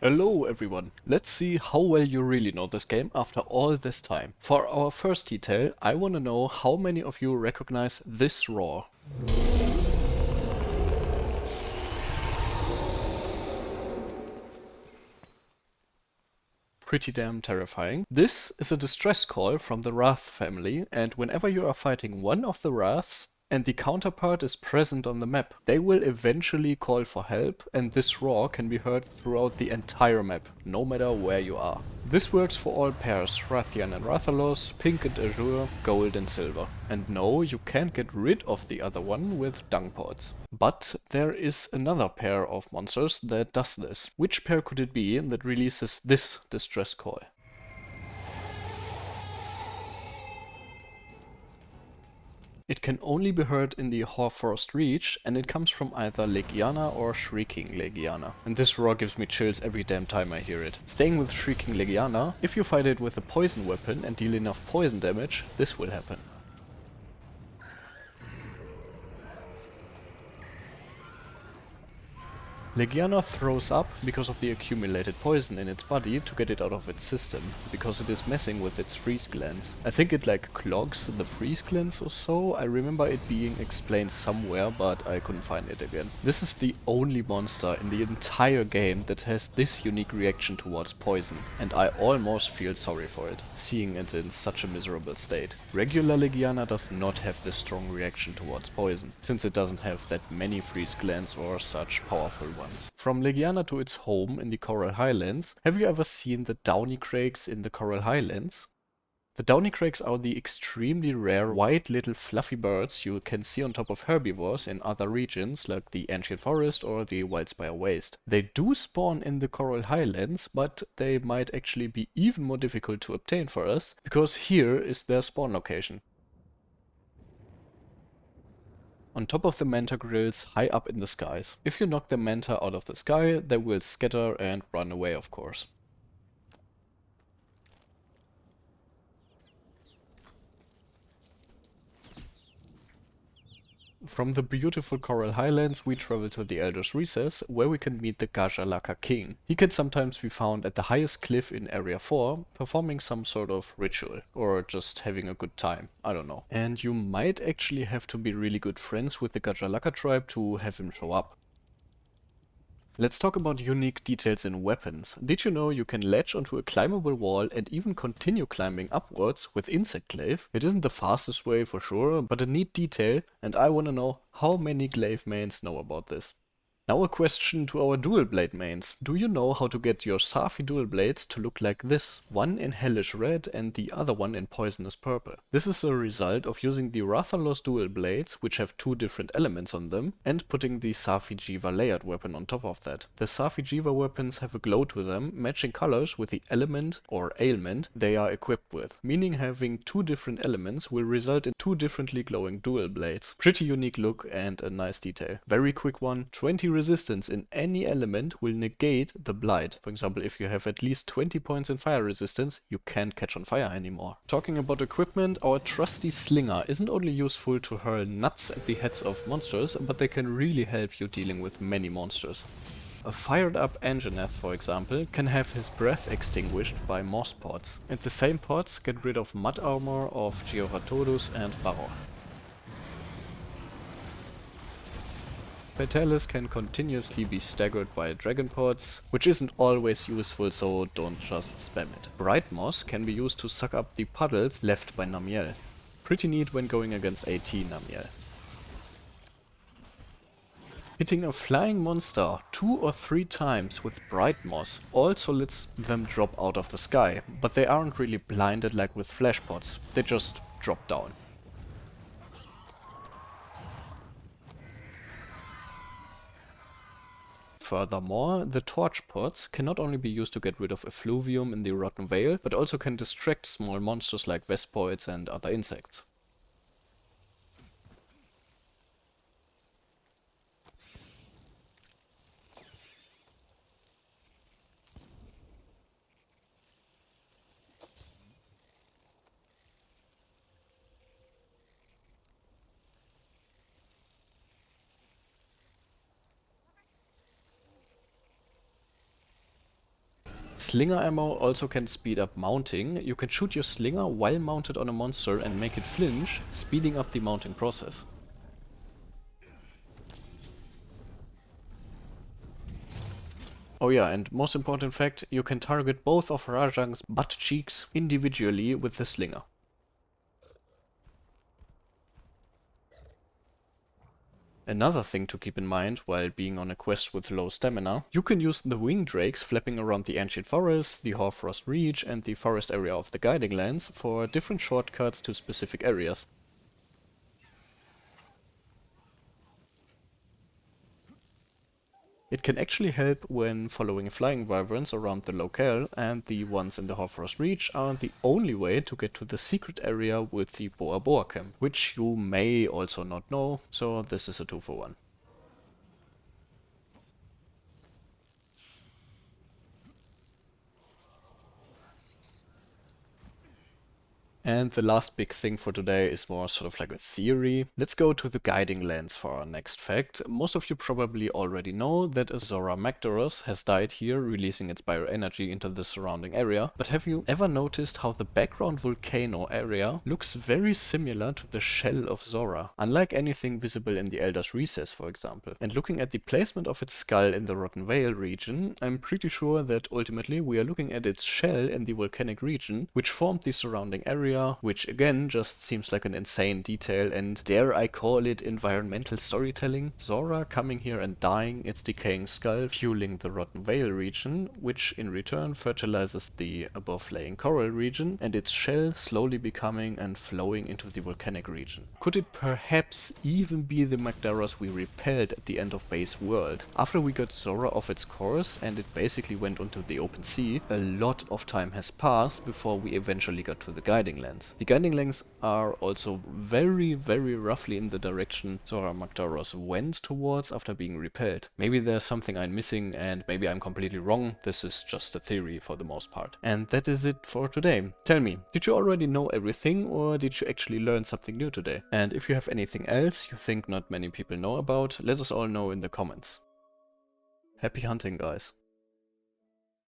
Hello everyone! Let's see how well you really know this game after all this time. For our first detail, I wanna know how many of you recognize this roar. Pretty damn terrifying. This is a distress call from the Wrath family, and whenever you are fighting one of the Wraths, and the counterpart is present on the map, they will eventually call for help, and this roar can be heard throughout the entire map, no matter where you are. This works for all pairs, Rathian and Rathalos, Pink and Azure, Gold and Silver. And no, you can't get rid of the other one with dung pods. But there is another pair of monsters that does this. Which pair could it be that releases this distress call? It can only be heard in the Hoarfrost Reach, and it comes from either Legiana or Shrieking Legiana. And this roar gives me chills every damn time I hear it. Staying with Shrieking Legiana, if you fight it with a poison weapon and deal enough poison damage, this will happen. Legiana throws up because of the accumulated poison in its body to get it out of its system, because it is messing with its freeze glands. I think it like clogs the freeze glands or so. I remember it being explained somewhere, but I couldn't find it again. This is the only monster in the entire game that has this unique reaction towards poison, and I almost feel sorry for it, seeing it in such a miserable state. Regular Legiana does not have this strong reaction towards poison, since it doesn't have that many freeze glands or such powerful ones. From Legiana to its home in the Coral Highlands, have you ever seen the downy craigs in the Coral Highlands? The downy craigs are the extremely rare white little fluffy birds you can see on top of herbivores in other regions like the Ancient Forest or the Wildspire Waste. They do spawn in the Coral Highlands, but they might actually be even more difficult to obtain for us, because here is their spawn location. On top of the manta grills, high up in the skies. If you knock the manta out of the sky, they will scatter and run away, of course. From the beautiful Coral Highlands, we travel to the Elder's Recess, where we can meet the Gajalaka King. He can sometimes be found at the highest cliff in Area 4, performing some sort of ritual, or just having a good time, I don't know. And you might actually have to be really good friends with the Gajalaka tribe to have him show up. Let's talk about unique details in weapons. Did you know you can latch onto a climbable wall and even continue climbing upwards with Insect Glaive? It isn't the fastest way for sure, but a neat detail, and I wanna know how many Glaive mains know about this. Now a question to our dual blade mains. Do you know how to get your Safi dual blades to look like this? One in hellish red and the other one in poisonous purple. This is a result of using the Rathalos dual blades, which have two different elements on them, and putting the Safi Jiva layered weapon on top of that. The Safi Jiva weapons have a glow to them, matching colors with the element or ailment they are equipped with, meaning having two different elements will result in two differently glowing dual blades. Pretty unique look and a nice detail. Very quick one, 20 resistance in any element will negate the blight. For example, if you have at least 20 points in fire resistance, you can't catch on fire anymore. Talking about equipment, our trusty Slinger isn't only useful to hurl nuts at the heads of monsters, but they can really help you dealing with many monsters. A fired up Anjanath, for example, can have his breath extinguished by moss pods, and the same pods get rid of mud armor of Georatodus and Barrow. Vitalis can continuously be staggered by dragon pods, which isn't always useful, so don't just spam it. Bright Moss can be used to suck up the puddles left by Namiel. Pretty neat when going against AT Namiel. Hitting a flying monster 2 or 3 times with Bright Moss also lets them drop out of the sky, but they aren't really blinded like with flash pods, they just drop down. Furthermore, the torch pods can not only be used to get rid of effluvium in the Rotten Vale, but also can distract small monsters like vespoids and other insects. Slinger ammo also can speed up mounting. You can shoot your slinger while mounted on a monster and make it flinch, speeding up the mounting process. Oh yeah, and most important fact, you can target both of Rajang's butt cheeks individually with the slinger. Another thing to keep in mind while being on a quest with low stamina, you can use the wing drakes flapping around the ancient forest, the Hoarfrost Reach and the forest area of the Guiding Lands for different shortcuts to specific areas. It can actually help when following flying wyverns around the locale, and the ones in the Hoarfrost Reach are the only way to get to the secret area with the Boa Boa camp, which you may also not know, so this is a 2 for 1. And the last big thing for today is more sort of like a theory. Let's go to the Guiding Lands for our next fact. Most of you probably already know that a Zora Magdaros has died here, releasing its bioenergy into the surrounding area. But have you ever noticed how the background volcano area looks very similar to the shell of Zora? Unlike anything visible in the Elder's Recess, for example. And looking at the placement of its skull in the Rotten Vale region, I'm pretty sure that ultimately we are looking at its shell in the volcanic region, which formed the surrounding area, which again just seems like an insane detail and dare I call it environmental storytelling. Zora coming here and dying, its decaying skull fueling the Rotten Vale region, which in return fertilizes the above laying coral region, and its shell slowly becoming and flowing into the volcanic region. Could it perhaps even be the Magdaros we repelled at the end of Base World? After we got Zora off its course and it basically went onto the open sea, a lot of time has passed before we eventually got to the Guiding Lands. The Guiding Lands are also very roughly in the direction Zora Magdaros went towards after being repelled. Maybe there's something I'm missing and maybe I'm completely wrong. This is just a theory for the most part. And that is it for today. Tell me, did you already know everything or did you actually learn something new today? And if you have anything else you think not many people know about, let us all know in the comments. Happy hunting, guys.